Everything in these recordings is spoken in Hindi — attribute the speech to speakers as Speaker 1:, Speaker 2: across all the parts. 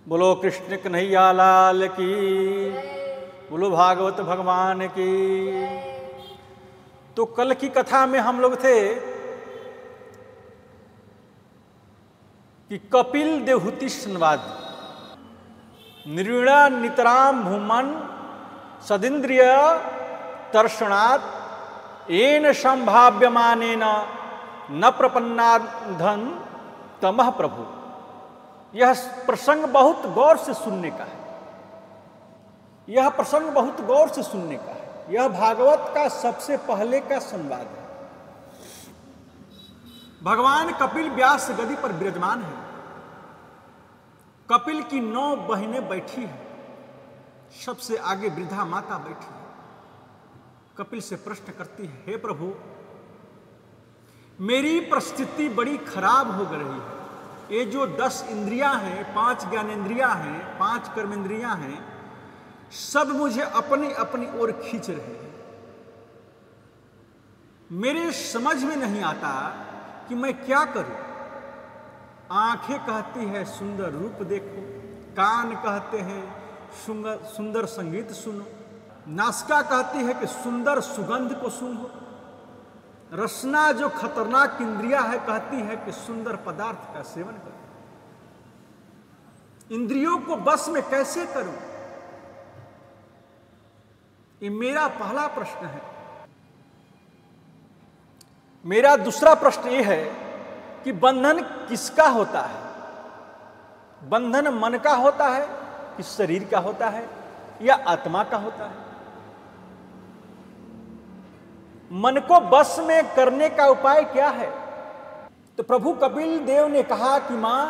Speaker 1: बोलो कृष्ण कन्हैया लाल की, बोलो भागवत भगवान की। तो कल की कथा में हम लोग थे कि कपिल देवहूति संवाद, निर्वीणा नितराम भूमन सदिंद्रिय तर्षणात् येन संभाव्यमानेन न प्रपन्नाधन तमः प्रभु। यह प्रसंग बहुत गौर से सुनने का है। यह प्रसंग बहुत गौर से सुनने का है। यह भागवत का सबसे पहले का संवाद है। भगवान कपिल व्यास गद्दी पर विराजमान है। कपिल की 9 बहनें बैठी हैं। सबसे आगे वृद्धा माता बैठी है। कपिल से प्रश्न करती है, हे प्रभु, मेरी परिस्थिति बड़ी खराब हो रही है। ये जो 10 इंद्रियां हैं, 5 ज्ञानेंद्रियां हैं, 5 कर्मेंद्रियां हैं, सब मुझे अपनी अपनी ओर खींच रहे हैं। मेरे समझ में नहीं आता कि मैं क्या करूं। आंखें कहती है सुंदर रूप देखो, कान कहते हैं सुंदर संगीत सुनो, नासिका कहती है कि सुंदर सुगंध को सूंघो, रसना जो खतरनाक इंद्रिया है कहती है कि सुंदर पदार्थ का सेवन करो। इंद्रियों को बस में कैसे करूं, ये मेरा पहला प्रश्न है। मेरा दूसरा प्रश्न ये है कि बंधन किसका होता है? बंधन मन का होता है कि शरीर का होता है या आत्मा का होता है? मन को बस में करने का उपाय क्या है? तो प्रभु कपिल देव ने कहा कि मां,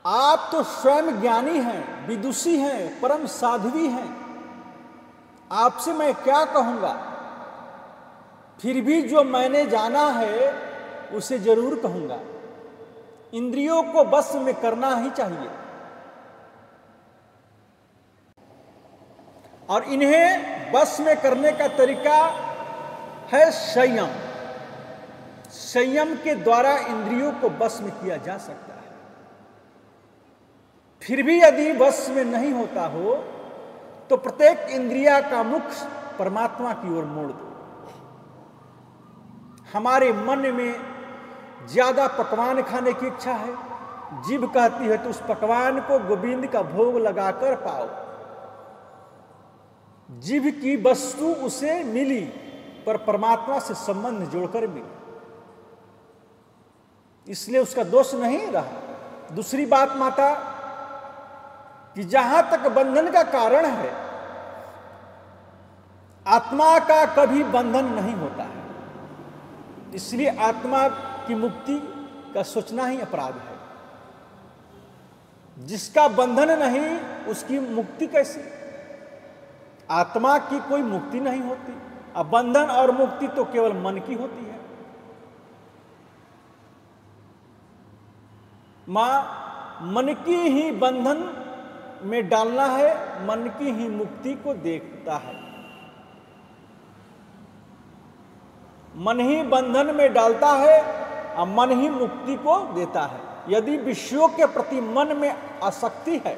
Speaker 1: आप तो स्वयं ज्ञानी हैं, विदुषी हैं, परम साध्वी हैं, आपसे मैं क्या कहूंगा। फिर भी जो मैंने जाना है उसे जरूर कहूंगा। इंद्रियों को बस में करना ही चाहिए और इन्हें बस में करने का तरीका है संयम। संयम के द्वारा इंद्रियों को बस में किया जा सकता है। फिर भी यदि बस में नहीं होता हो तो प्रत्येक इंद्रिया का मुख परमात्मा की ओर मोड़ दो। हमारे मन में ज्यादा पकवान खाने की इच्छा है, जीभ कहती है तो उस पकवान को गोविंद का भोग लगाकर पाओ। जीभ की वस्तु उसे मिली पर परमात्मा से संबंध जोड़कर मिली, इसलिए उसका दोष नहीं रहा। दूसरी बात माता कि जहां तक बंधन का कारण है, आत्मा का कभी बंधन नहीं होता है। इसलिए आत्मा की मुक्ति का सोचना ही अपराध है। जिसका बंधन नहीं उसकी मुक्ति कैसे? आत्मा की कोई मुक्ति नहीं होती। अब बंधन और मुक्ति तो केवल मन की होती है। मां, मन की ही बंधन में डालना है, मन की ही मुक्ति को देखता है। मन ही बंधन में डालता है और मन ही मुक्ति को देता है। यदि विषयों के प्रति मन में आसक्ति है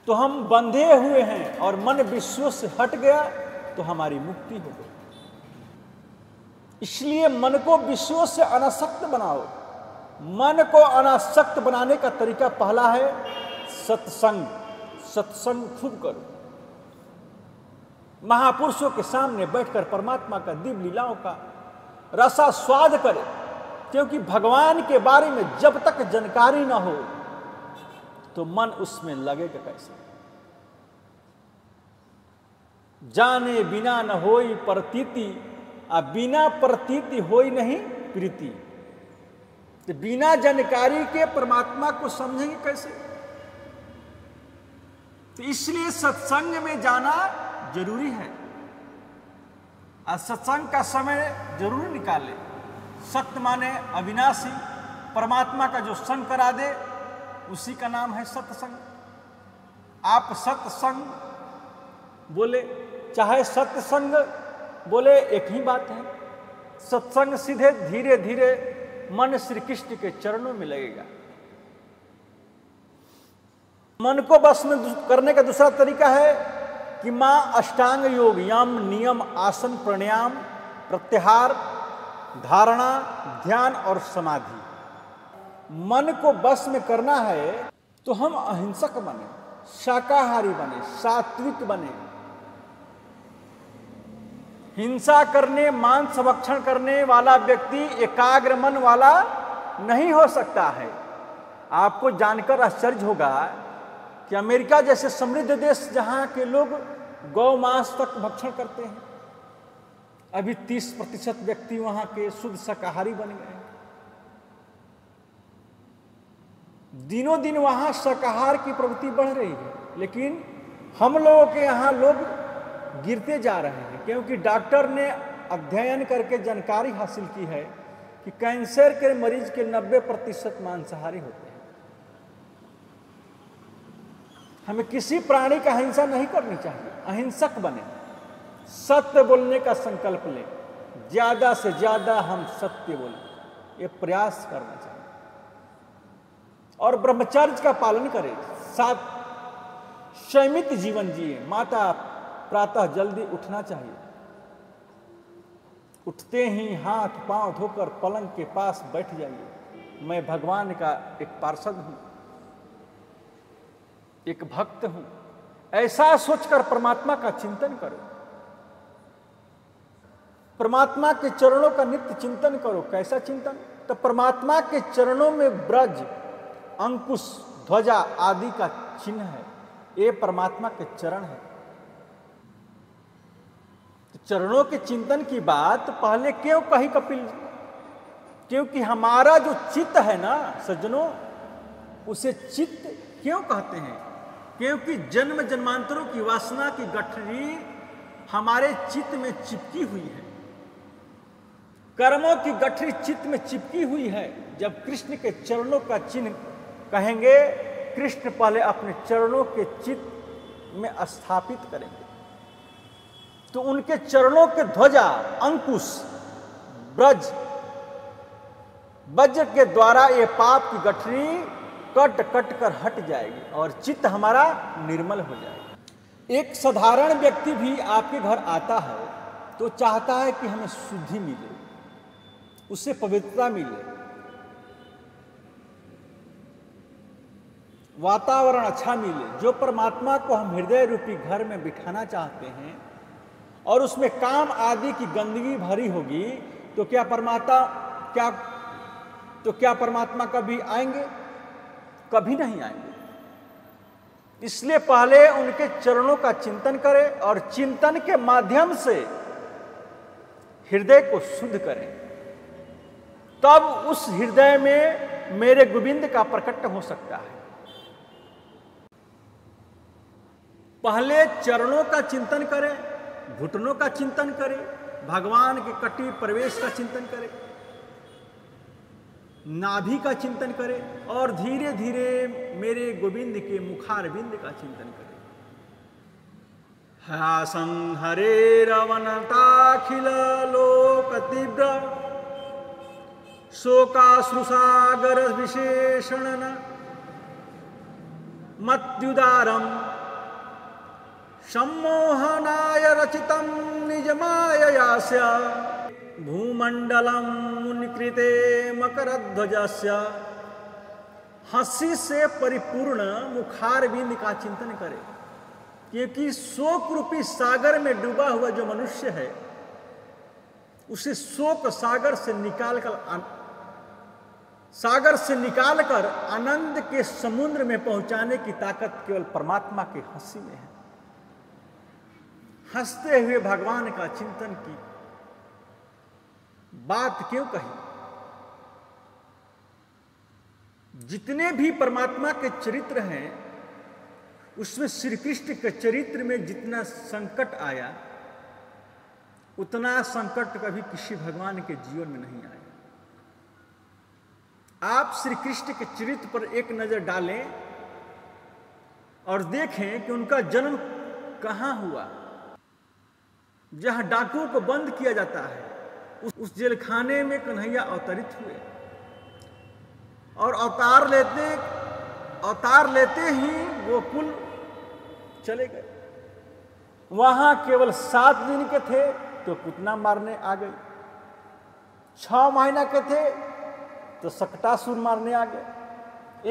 Speaker 1: तो हम बंधे हुए हैं और मन विषयों से हट गया तो हमारी मुक्ति हो गई। इसलिए मन को विषयों से अनासक्त बनाओ। मन को अनासक्त बनाने का तरीका पहला है सत्संग। सत्संग खूब करो। महापुरुषों के सामने बैठकर परमात्मा का दिव्य लीलाओं का रसास्वाद करें, क्योंकि भगवान के बारे में जब तक जानकारी न हो तो मन उसमें लगेगा कैसे? जाने बिना न होई प्रतीति, आ बिना प्रतीति होई नहीं प्रीति। तो बिना जानकारी के परमात्मा को समझेंगे कैसे? तो इसलिए सत्संग में जाना जरूरी है और सत्संग का समय जरूर निकाले। सत्य माने अविनाशी, परमात्मा का जो संग करा दे उसी का नाम है सत्संग। आप सत्संग बोले चाहे सत्संग बोले एक ही बात है। सत्संग सीधे धीरे धीरे मन श्री कृष्ण के चरणों में लगेगा। मन को बस में करने का दूसरा तरीका है कि मां अष्टांग योग, यम, नियम, आसन, प्राणायाम, प्रत्याहार, धारणा, ध्यान और समाधि। मन को बस में करना है तो हम अहिंसक बने, शाकाहारी बने, सात्विक बने। हिंसा करने, मांस भक्षण करने वाला व्यक्ति एकाग्र मन वाला नहीं हो सकता है। आपको जानकर आश्चर्य होगा कि अमेरिका जैसे समृद्ध देश, जहां के लोग गौ मांस तक भक्षण करते हैं, अभी 30% व्यक्ति वहां के शुद्ध शाकाहारी बन गए हैं। दिनों दिन वहां शाकाहार की प्रवृत्ति बढ़ रही है, लेकिन हम लोगों के यहाँ लोग गिरते जा रहे हैं, क्योंकि डॉक्टर ने अध्ययन करके जानकारी हासिल की है कि कैंसर के मरीज के 90% मांसाहारी होते हैं। हमें किसी प्राणी का हिंसा नहीं करनी चाहिए, अहिंसक बने, सत्य बोलने का संकल्प लें, ज्यादा से ज्यादा हम सत्य बोलें, ये प्रयास करना चाहिए। और ब्रह्मचर्य का पालन करें, साथ संयमित जीवन जिए। माता प्रातः जल्दी उठना चाहिए, उठते ही हाथ पांव धोकर पलंग के पास बैठ जाइए। मैं भगवान का एक पार्षद हूं, एक भक्त हूं, ऐसा सोचकर परमात्मा का चिंतन करो। परमात्मा के चरणों का नित्य चिंतन करो। कैसा चिंतन? तो परमात्मा के चरणों में ब्रज, अंकुश, ध्वजा आदि का चिन्ह है। ये परमात्मा के चरण है। तो चरणों के चिंतन की बात पहले क्यों कही कपिल जी? क्योंकि हमारा जो चित्त है ना सज्जनों, उसे चित्त क्यों कहते हैं? क्योंकि जन्म जन्मांतरों की वासना की गठरी हमारे चित्त में चिपकी हुई है, कर्मों की गठरी चित्त में चिपकी हुई है। जब कृष्ण के चरणों का चिन्ह कहेंगे, कृष्ण पहले अपने चरणों के चित्त में स्थापित करेंगे, तो उनके चरणों के ध्वजा, अंकुश, ब्रज, वज्र के द्वारा ये पाप की गठरी कट कट कर हट जाएगी और चित्त हमारा निर्मल हो जाएगा। एक साधारण व्यक्ति भी आपके घर आता है तो चाहता है कि हमें शुद्धि मिले, उससे पवित्रता मिले, वातावरण अच्छा मिले। जो परमात्मा को हम हृदय रूपी घर में बिठाना चाहते हैं और उसमें काम आदि की गंदगी भरी होगी, तो क्या परमात्मा कभी आएंगे? कभी नहीं आएंगे। इसलिए पहले उनके चरणों का चिंतन करें और चिंतन के माध्यम से हृदय को शुद्ध करें, तब उस हृदय में मेरे गोविंद का प्रकट हो सकता है। पहले चरणों का चिंतन करें, घुटनों का चिंतन करें, भगवान के कटी प्रवेश का चिंतन करें, नाभि का चिंतन करें और धीरे धीरे मेरे गोविंद के मुखारविंद का चिंतन करें। हासं हरेरवनताखिल लोक तीव्र शोकाश्रुसागर विशेषण मत्युदारम सम्मोहनाय रचितं निजमाययास्य भूमंडलम मुनिकृते मकरध्वजस्य। हंसी से परिपूर्ण मुखारविंद का चिंतन करें, क्योंकि शोक रूपी सागर में डूबा हुआ जो मनुष्य है, उसे शोक सागर से निकालकर आनंद के समुद्र में पहुंचाने की ताकत केवल परमात्मा के हंसी में है। हंसते हुए भगवान का चिंतन की बात क्यों कही? जितने भी परमात्मा के चरित्र हैं, उसमें श्री कृष्ण के चरित्र में जितना संकट आया, उतना संकट कभी किसी भगवान के जीवन में नहीं आया। आप श्री कृष्ण के चरित्र पर एक नजर डालें और देखें कि उनका जन्म कहां हुआ। जहां डाकुओं को बंद किया जाता है, उस जेलखाने में कन्हैया अवतरित हुए और अवतार लेते अवतार लेते ही गोकुल चले गए। वहां केवल 7 दिन के थे तो पुतना मारने आ गए, 6 महीना के थे तो सकटासुर मारने आ गए,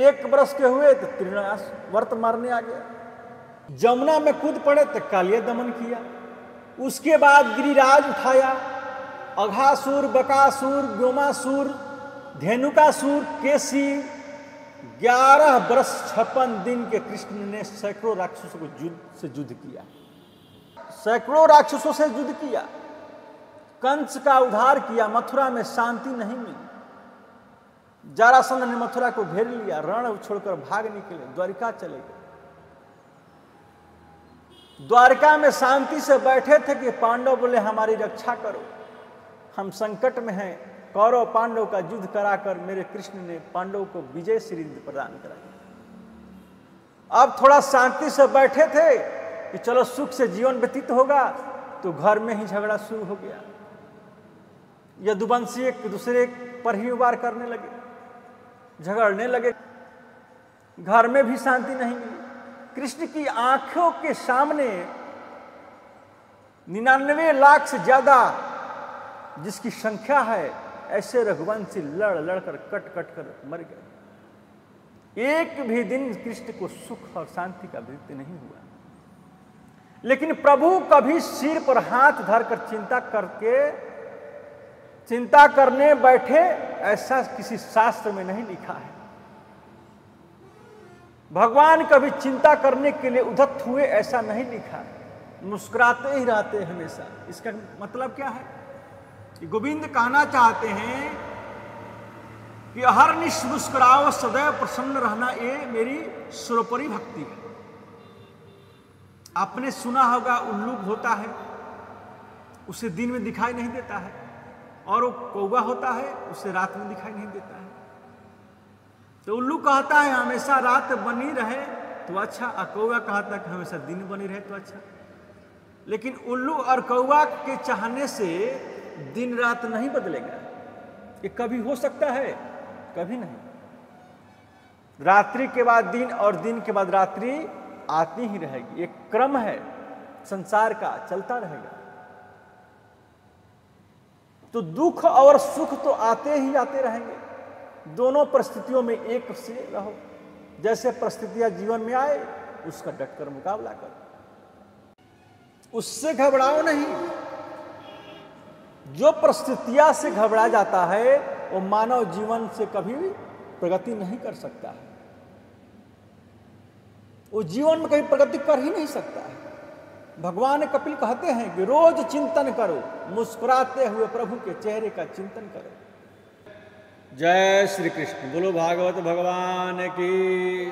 Speaker 1: 1 वर्ष के हुए तो तृणावर्त मारने आ गए, जमुना में कूद पड़े तो कालिया दमन किया। उसके बाद गिरिराज उठाया, अघासुर, बकासुर, व्योमासुर, धेनुकासुर, केसी, 11 वर्ष 56 दिन के कृष्ण ने सैकड़ों राक्षसों को युद्ध किया, सैकड़ों राक्षसों से युद्ध किया, कंस का उद्धार किया, मथुरा में शांति नहीं मिली। जरासंध ने मथुरा को घेर लिया, रण छोड़कर भाग निकले, द्वारिका चले गए। द्वारका में शांति से बैठे थे कि पांडव बोले हमारी रक्षा करो, हम संकट में हैं। कौरव पांडव का युद्ध कराकर मेरे कृष्ण ने पांडव को विजय श्री प्रदान कराई। अब थोड़ा शांति से बैठे थे कि चलो सुख से जीवन व्यतीत होगा, तो घर में ही झगड़ा शुरू हो गया। यदुवंशी एक दूसरे पर ही वार करने लगे, झगड़ने लगे, घर में भी शांति नहीं मिली। कृष्ण की आंखों के सामने 99 लाख से ज्यादा जिसकी संख्या है, ऐसे रघुवंशी लड़ लड़कर कट कट कर मर गए। एक भी दिन कृष्ण को सुख और शांति का वृत्ति नहीं हुआ। लेकिन प्रभु कभी सिर पर हाथ धरकर चिंता करने बैठे, ऐसा किसी शास्त्र में नहीं लिखा है। भगवान कभी चिंता करने के लिए उद्यत हुए, ऐसा नहीं लिखा है। मुस्कुराते ही रहते हमेशा। इसका मतलब क्या है कि गोविंद कहना चाहते हैं कि अहर्निश मुस्कुराओ, सदैव प्रसन्न रहना, ये मेरी सर्वोपरि भक्ति है। आपने सुना होगा उल्लू होता है, उसे दिन में दिखाई नहीं देता है, और वो कौवा होता है, उसे रात में दिखाई नहीं देता है। तो उल्लू कहता है हमेशा रात बनी रहे तो अच्छा, और कौवा कहता है कि हमेशा दिन बनी रहे तो अच्छा। लेकिन उल्लू और कौवा के चाहने से दिन रात नहीं बदलेगा। ये कभी हो सकता है, कभी नहीं। रात्रि के बाद दिन और दिन के बाद रात्रि आती ही रहेगी। एक क्रम है संसार का, चलता रहेगा। तो दुख और सुख तो आते ही आते रहेंगे। दोनों परिस्थितियों में एक से रहो। जैसे परिस्थितियां जीवन में आए, उसका डटकर मुकाबला करो, उससे घबराओ नहीं। जो परिस्थितियां से घबरा जाता है, वो मानव जीवन से कभी भी प्रगति नहीं कर सकता है। वो जीवन में कभी प्रगति कर ही नहीं सकता है। भगवान कपिल कहते हैं कि रोज चिंतन करो, मुस्कुराते हुए प्रभु के चेहरे का चिंतन करो। जय श्री कृष्ण। बोलो भागवत भगवान की,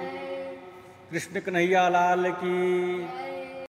Speaker 1: कृष्ण कन्हैया लाल की।